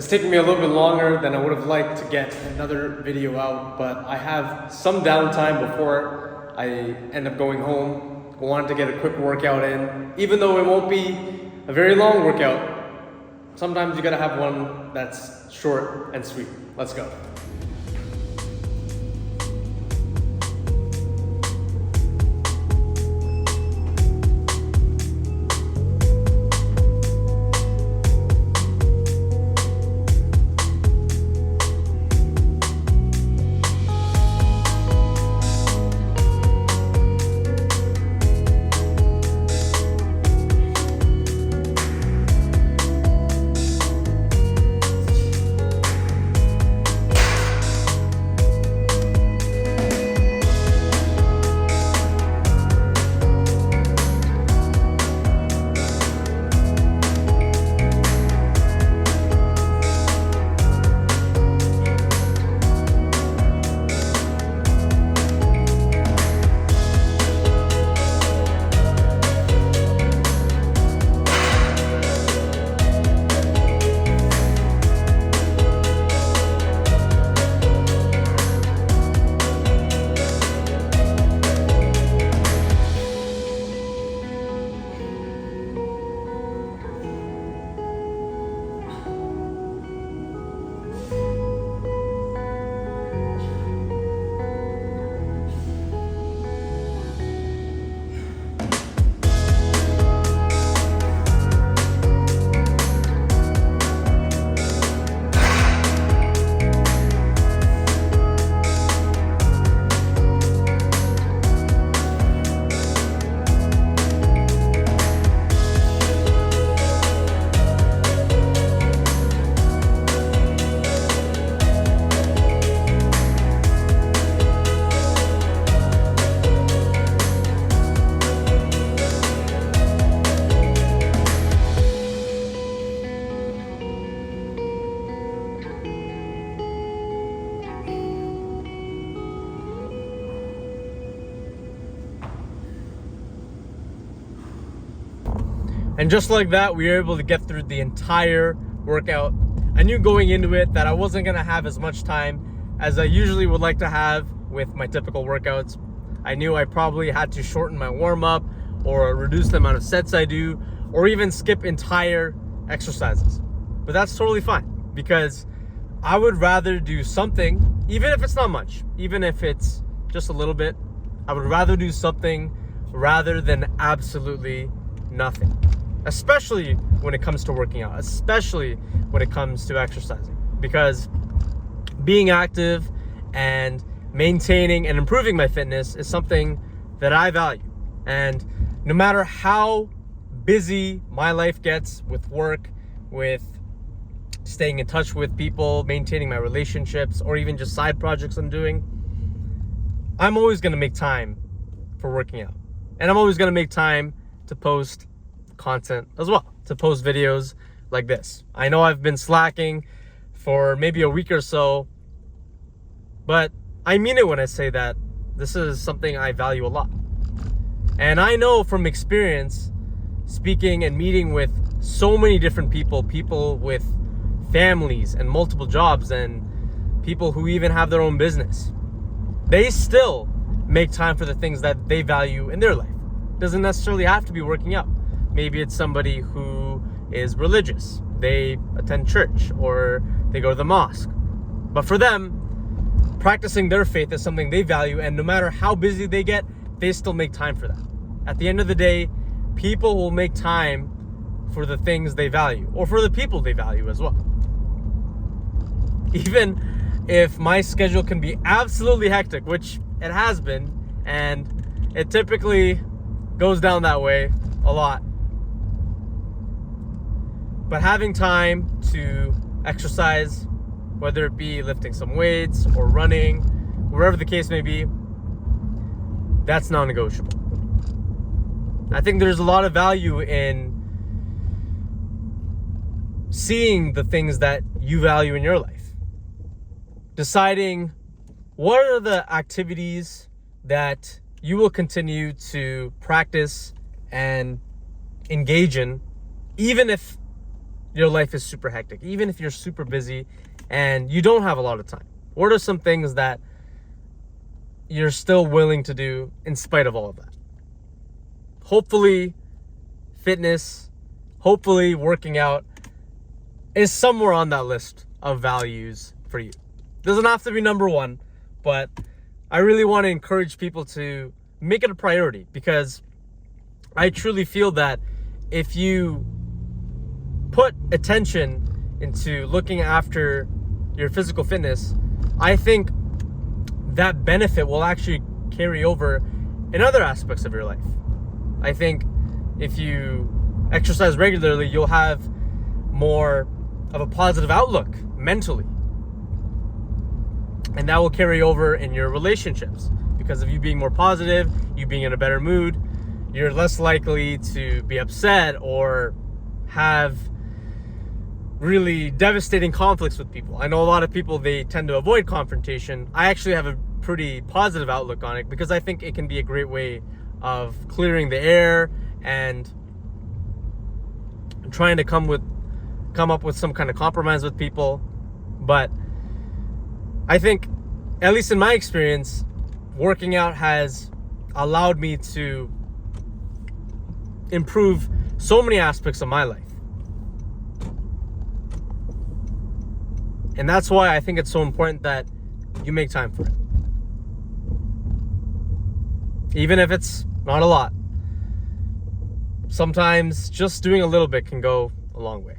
It's taken me a little bit longer than I would have liked to get another video out, but I have some downtime before I end up going home. I wanted to get a quick workout in, even though it won't be a very long workout. Sometimes you gotta have one that's short and sweet. Let's go. And just like that, we were able to get through the entire workout. I knew going into it that I wasn't gonna have as much time as I usually would like to have with my typical workouts. I knew I probably had to shorten my warm-up or reduce the amount of sets I do, or even skip entire exercises. But that's totally fine, because I would rather do something, even if it's not much, even if it's just a little bit, I would rather do something rather than absolutely nothing. Especially when it comes to working out, especially when it comes to exercising, because being active and maintaining and improving my fitness is something that I value. And no matter how busy my life gets with work, with staying in touch with people, maintaining my relationships, or even just side projects I'm doing, I'm always going to make time for working out. And I'm always going to make time to post content as well, to post videos like this. I know I've been slacking for maybe a week or so, but I mean it when I say that this is something I value a lot. And I know from experience, speaking and meeting with so many different people with families and multiple jobs, and people who even have their own business, they still make time for the things that they value in their life. It doesn't necessarily have to be working out. Maybe it's somebody who is religious. They attend church or they go to the mosque. But for them, practicing their faith is something they value, and no matter how busy they get, they still make time for that. At the end of the day, people will make time for the things they value, or for the people they value as well. Even if my schedule can be absolutely hectic, which it has been, and it typically goes down that way a lot. But having time to exercise, whether it be lifting some weights or running, wherever the case may be, that's non-negotiable. I think there's a lot of value in seeing the things that you value in your life. Deciding what are the activities that you will continue to practice and engage in, even if your life is super hectic, even if you're super busy and you don't have a lot of time? What are some things that you're still willing to do in spite of all of that? Hopefully, fitness, hopefully working out is somewhere on that list of values for you. Doesn't have to be number one, but I really want to encourage people to make it a priority, because I truly feel that if you put attention into looking after your physical fitness, I think that benefit will actually carry over in other aspects of your life. I think if you exercise regularly, you'll have more of a positive outlook mentally. And that will carry over in your relationships, because of you being more positive, you being in a better mood, you're less likely to be upset or have really devastating conflicts with people. I know a lot of people, they tend to avoid confrontation. I actually have a pretty positive outlook on it, because I think it can be a great way of clearing the air and trying to come up with some kind of compromise with people. But I think, at least in my experience, working out has allowed me to improve so many aspects of my life. And that's why I think it's so important that you make time for it. Even if it's not a lot. Sometimes just doing a little bit can go a long way.